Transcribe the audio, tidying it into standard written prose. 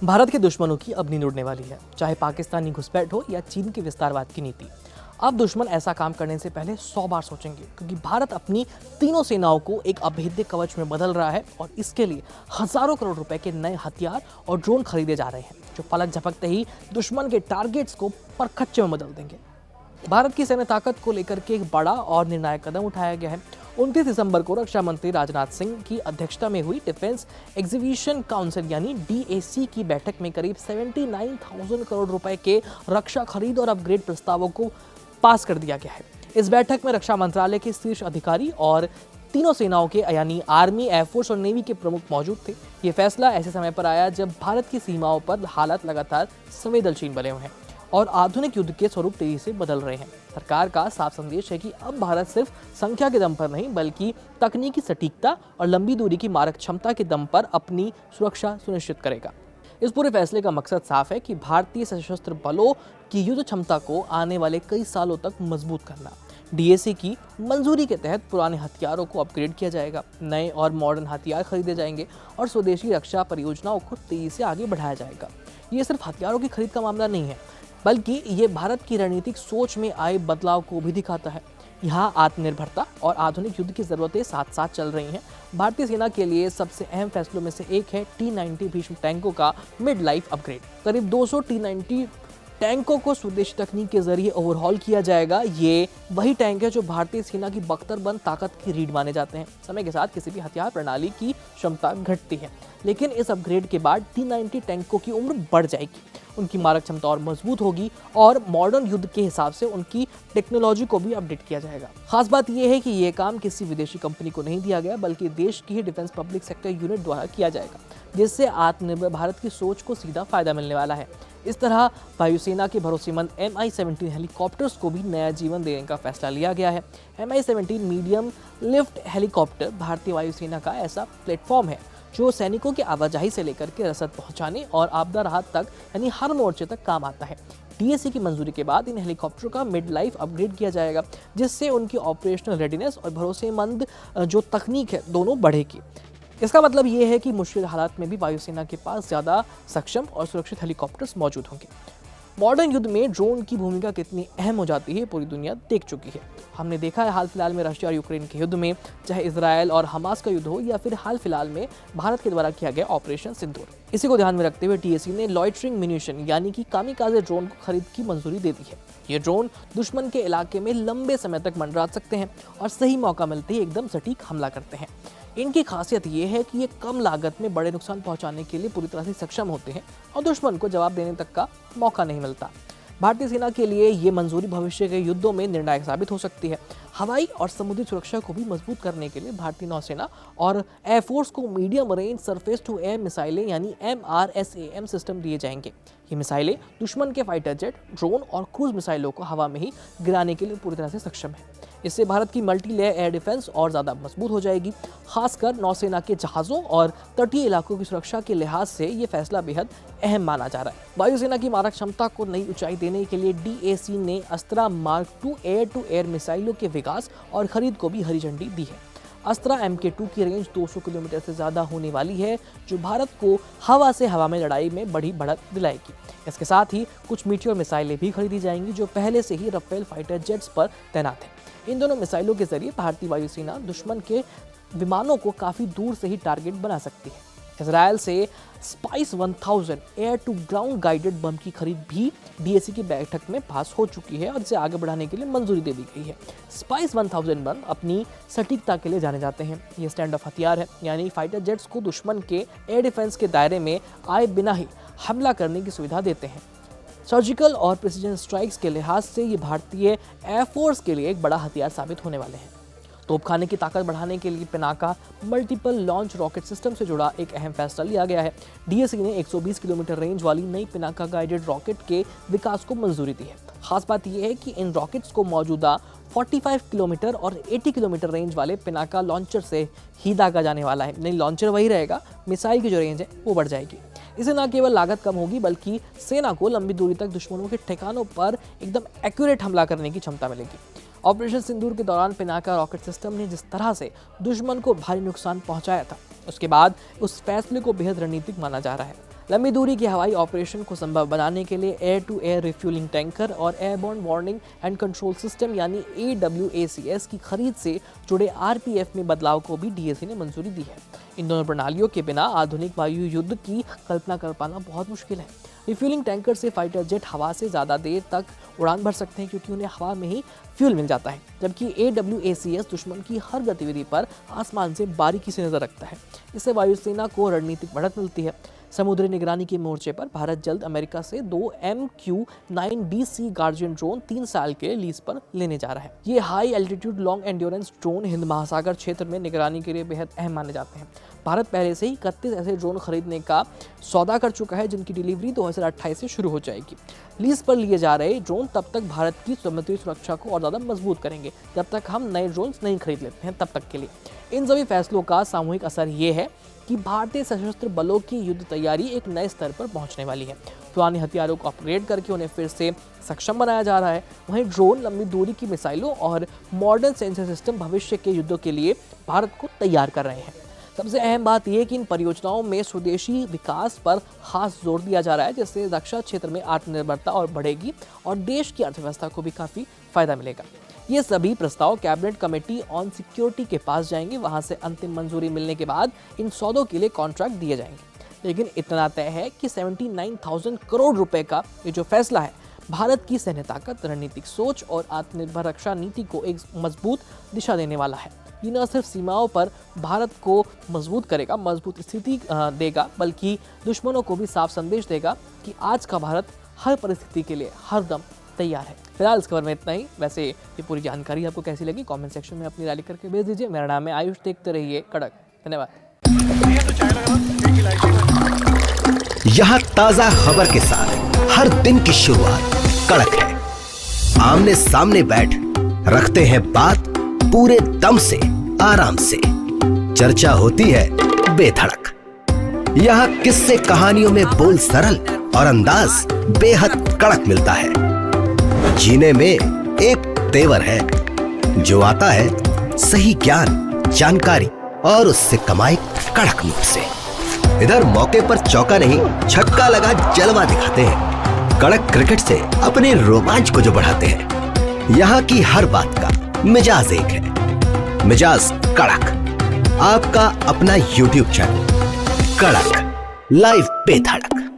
भारत के दुश्मनों की अब नींद उड़ने वाली है, चाहे पाकिस्तानी घुसपैठ हो या चीन की विस्तारवाद की नीति। अब दुश्मन ऐसा काम करने से पहले 100 बार सोचेंगे, क्योंकि भारत अपनी तीनों सेनाओं को एक अभेद्य कवच में बदल रहा है और इसके लिए हजारों करोड़ रुपए के नए हथियार और ड्रोन खरीदे जा रहे हैं, जो पलक झपकते ही दुश्मन के टारगेट्स को परखच्चे में बदल देंगे। भारत की सैन्य ताकत को लेकर के एक बड़ा और निर्णायक कदम उठाया गया है। 29 दिसंबर को रक्षा मंत्री राजनाथ सिंह की अध्यक्षता में हुई डिफेंस एग्जीक्यूशन काउंसिल यानी डीएसी की बैठक में करीब 79,000 करोड़ रुपए के रक्षा खरीद और अपग्रेड प्रस्तावों को पास कर दिया गया है। इस बैठक में रक्षा मंत्रालय के शीर्ष अधिकारी और तीनों सेनाओं के यानी आर्मी, एयरफोर्स और नेवी के प्रमुख मौजूद थे। ये फैसला ऐसे समय पर आया जब भारत की सीमाओं पर हालात लगातार संवेदनशील बने हुए हैं और आधुनिक युद्ध के स्वरूप तेजी से बदल रहे हैं। सरकार का साफ संदेश है कि अब भारत सिर्फ संख्या के दम पर नहीं, बल्कि तकनीकी सटीकता और लंबी दूरी की मारक क्षमता के दम पर अपनी सुरक्षा सुनिश्चित करेगा। इस पूरे फैसले का मकसद साफ है कि भारतीय सशस्त्र बलों की युद्ध क्षमता को आने वाले कई सालों तक मजबूत करना। डीएसी की मंजूरी के तहत पुराने हथियारों को अपग्रेड किया जाएगा, नए और मॉडर्न हथियार खरीदे जाएंगे और स्वदेशी रक्षा परियोजनाओं को तेजी से आगे बढ़ाया जाएगा। ये सिर्फ हथियारों की खरीद का मामला नहीं है, बल्कि ये भारत की रणनीतिक सोच में आए बदलाव को भी दिखाता है। यहाँ आत्मनिर्भरता और आधुनिक युद्ध की जरूरतें साथ साथ चल रही हैं। भारतीय सेना के लिए सबसे अहम फैसलों में से एक है T-90 भीष्म टैंकों का मिड लाइफ अपग्रेड। करीब 200 T-90 टैंकों को स्वदेशी तकनीक के जरिए ओवरहॉल किया जाएगा। ये वही टैंक है जो भारतीय सेना की बख्तरबंद ताकत की रीढ़ माने जाते हैं। समय के साथ किसी भी हथियार प्रणाली की क्षमता घटती है, लेकिन इस अपग्रेड के बाद T-90 टैंकों की उम्र बढ़ जाएगी, उनकी मारक क्षमता और मजबूत होगी और मॉडर्न युद्ध के हिसाब से उनकी टेक्नोलॉजी को भी अपडेट किया जाएगा। खास बात यह है कि यह काम किसी विदेशी कंपनी को नहीं दिया गया, बल्कि देश की ही डिफेंस पब्लिक सेक्टर यूनिट द्वारा किया जाएगा, जिससे आत्मनिर्भर भारत की सोच को सीधा फायदा मिलने वाला है। इस तरह वायुसेना के भरोसेमंद Mi-17 हेलीकॉप्टर्स को भी नया जीवन देने का फैसला लिया गया है। Mi-17 मीडियम लिफ्ट हेलीकॉप्टर भारतीय वायुसेना का ऐसा प्लेटफॉर्म है जो सैनिकों की आवाजाही से लेकर के रसद पहुंचाने और आपदा राहत तक यानी हर मोर्चे तक काम आता है। डीएसी की मंजूरी के बाद इन हेलीकॉप्टरों का मिड लाइफ अपग्रेड किया जाएगा, जिससे उनकी ऑपरेशनल रेडीनेस और भरोसेमंद जो तकनीक है दोनों बढ़ेगी। इसका मतलब ये है कि मुश्किल हालात में भी वायुसेना के पास ज़्यादा सक्षम और सुरक्षित हेलीकॉप्टर्स मौजूद होंगे। मॉडर्न युद्ध में ड्रोन की भूमिका कितनी अहम हो जाती है पूरी दुनिया देख चुकी है। हमने देखा है हाल फिलहाल में रशिया और यूक्रेन के युद्ध में, चाहे इजराइल और हमास का युद्ध हो या फिर हाल फिलहाल में भारत के द्वारा किया गया ऑपरेशन सिंदूर। इसी को ध्यान में रखते हुए डीएसी ने लॉइटरिंग म्यूनिशन यानी कि कामिकाज़े ड्रोन को खरीद की मंजूरी दे दी है। ये ड्रोन दुश्मन के इलाके में लंबे समय तक मंडरा सकते हैं और सही मौका मिलते ही एकदम सटीक हमला करते हैं। इनकी खासियत ये है कि ये कम लागत में बड़े नुकसान पहुंचाने के लिए पूरी तरह से सक्षम होते हैं और दुश्मन को जवाब देने तक का मौका नहीं मिलता। भारतीय सेना के लिए ये मंजूरी भविष्य के युद्धों में निर्णायक साबित हो सकती है। हवाई और समुद्री सुरक्षा को भी मजबूत करने के लिए भारतीय नौसेना और एयरफोर्स को medium range surface to air मिसाइलें यानी MRSAM सिस्टम दिए जाएंगे। ये मिसाइलें दुश्मन के फाइटर जेट, ड्रोन और क्रूज मिसाइलों को हवा में ही गिराने के लिए पूरी तरह से सक्षम है। इससे भारत की मल्टी लेयर एयर डिफेंस और ज़्यादा मजबूत हो जाएगी। खासकर नौसेना के जहाज़ों और तटीय इलाकों की सुरक्षा के लिहाज से ये फैसला बेहद अहम माना जा रहा है। वायुसेना की मारक क्षमता को नई ऊंचाई देने के लिए डीएसी ने अस्त्रा मार्क टू एयर मिसाइलों के विकास और खरीद को भी हरी झंडी दी है। अस्त्रा MK2 की रेंज 200 किलोमीटर से ज़्यादा होने वाली है, जो भारत को हवा से हवा में लड़ाई में बड़ी बढ़त दिलाएगी। इसके साथ ही कुछ मीटियोर मिसाइलें भी खरीदी जाएंगी, जो पहले से ही राफेल फाइटर जेट्स पर तैनात हैं। इन दोनों मिसाइलों के जरिए भारतीय वायुसेना दुश्मन के विमानों को काफ़ी दूर से ही टारगेट बना सकती है। इजराइल से Spice 1000 air to ground guided bomb की खरीद भी डीएसी की बैठक में पास हो चुकी है और इसे आगे बढ़ाने के लिए मंजूरी दे दी गई है। स्पाइस 1000 बम अपनी सटीकता के लिए जाने जाते हैं। ये स्टैंड ऑफ हथियार है, यानी फाइटर जेट्स को दुश्मन के एयर डिफेंस के दायरे में आए बिना ही हमला करने की सुविधा देते हैं। सर्जिकल और प्रिसीजन स्ट्राइक्स के लिहाज से ये भारतीय एयरफोर्स के लिए एक बड़ा हथियार साबित होने वाले हैं। तोपखाने की ताकत बढ़ाने के लिए Pinaka multiple launch rocket system से जुड़ा एक अहम फैसला लिया गया है। डीएसी ने 120 किलोमीटर रेंज वाली नई पिनाका गाइडेड रॉकेट के विकास को मंजूरी दी है। खास बात यह है कि इन रॉकेट्स को मौजूदा 45 किलोमीटर और 80 किलोमीटर रेंज वाले पिनाका लॉन्चर से ही दागा जाने वाला है। नहीं, लॉन्चर वही रहेगा, मिसाइल की जो रेंज है वो बढ़ जाएगी। इससे न केवल लागत कम होगी, बल्कि सेना को लंबी दूरी तक दुश्मनों के ठिकानों पर एकदम एक्यूरेट हमला करने की क्षमता मिलेगी। ऑपरेशन सिंदूर के दौरान पिनाका रॉकेट सिस्टम ने जिस तरह से दुश्मन को भारी नुकसान पहुंचाया था, उसके बाद उस फैसले को बेहद रणनीतिक माना जा रहा है। लंबी दूरी के हवाई ऑपरेशन को संभव बनाने के लिए air to air refuelling tanker और airborne warning and control system यानी AWACS की खरीद से जुड़े RPF में बदलाव को भी DAC ने मंजूरी दी है। इन दोनों प्रणालियों के बिना आधुनिक वायु युद्ध की कल्पना कर पाना बहुत मुश्किल है। रिफ्यूलिंग टैंकर से फाइटर जेट हवा से ज़्यादा देर तक उड़ान भर सकते हैं क्योंकि उन्हें हवा में ही फ्यूल मिल जाता है, जबकि AWACS दुश्मन की हर गतिविधि पर आसमान से बारीकी से नजर रखता है। इससे वायुसेना को रणनीतिक बढ़त मिलती है। समुद्री निगरानी के मोर्चे पर भारत जल्द अमेरिका से 2 MQ-9B गार्जियन ड्रोन 3 साल के लीज पर लेने जा रहा है। ये high altitude long endurance drone Hind महासागर क्षेत्र में निगरानी के लिए बेहद अहम माने जाते हैं। भारत पहले से ही 31 ऐसे ड्रोन खरीदने का सौदा कर चुका है जिनकी डिलीवरी 2028 से शुरू हो जाएगी। लीज पर लिए जा रहे ड्रोन तब तक भारत की समुद्री सुरक्षा को और ज़्यादा मजबूत करेंगे जब तक हम नए ड्रोन नहीं खरीद लेते हैं, तब तक के लिए। इन सभी फैसलों का सामूहिक असर ये है कि भारतीय सशस्त्र बलों की युद्ध तैयारी एक नए स्तर पर पहुंचने वाली है। पुराने हथियारों को अपग्रेड करके उन्हें फिर से सक्षम बनाया जा रहा है। वहीं ड्रोन, लंबी दूरी की मिसाइलों और मॉडर्न सेंसर सिस्टम भविष्य के युद्धों के लिए भारत को तैयार कर रहे हैं। सबसे अहम बात यह कि इन परियोजनाओं में स्वदेशी विकास पर खास जोर दिया जा रहा है, जिससे रक्षा क्षेत्र में आत्मनिर्भरता और बढ़ेगी और देश की अर्थव्यवस्था को भी काफ़ी फायदा मिलेगा। ये सभी प्रस्ताव कैबिनेट कमेटी ऑन सिक्योरिटी के पास जाएंगे। वहां से अंतिम मंजूरी मिलने के बाद इन सौदों के लिए कॉन्ट्रैक्ट दिए जाएंगे। लेकिन इतना तय है कि 79,000 करोड़ रुपए का ये जो फैसला है भारत की सैन्य ताकत, रणनीतिक सोच और आत्मनिर्भर रक्षा नीति को एक मजबूत दिशा देने वाला है। ये न सिर्फ सीमाओं पर भारत को मजबूत करेगा, मजबूत स्थिति देगा, बल्कि दुश्मनों को भी साफ संदेश देगा कि आज का भारत हर परिस्थिति के लिए हरदम तैयार है। फिलहाल इस खबर में इतना ही। वैसे ये पूरी जानकारी आपको कैसी लगी कमेंट सेक्शन में अपनी राय करके भेज दीजिए। मेरा नाम है आयुष, देखते रहिए कड़क। धन्यवाद। यहाँ ताजा खबर के साथ हर दिन की शुरुआत कड़क है। आमने सामने बैठ रखते हैं बात पूरे दम से, आराम से। चर्चा होती है बेधड़क। यहाँ किस्से कहानियों में बोल सरल और अंदाज बेहद कड़क मिलता है। जीने में एक तेवर है जो आता है सही ज्ञान, जानकारी और उससे कमाई कड़क नोट से। इधर मौके पर चौका नहीं, छक्का लगा जलवा दिखाते हैं। कड़क क्रिकेट से अपने रोमांच को जो बढ़ाते हैं। यहाँ की हर बात का मिजाज एक है, मिजाज कड़क। आपका अपना YouTube चैनल कड़क, लाइव बेधड़क।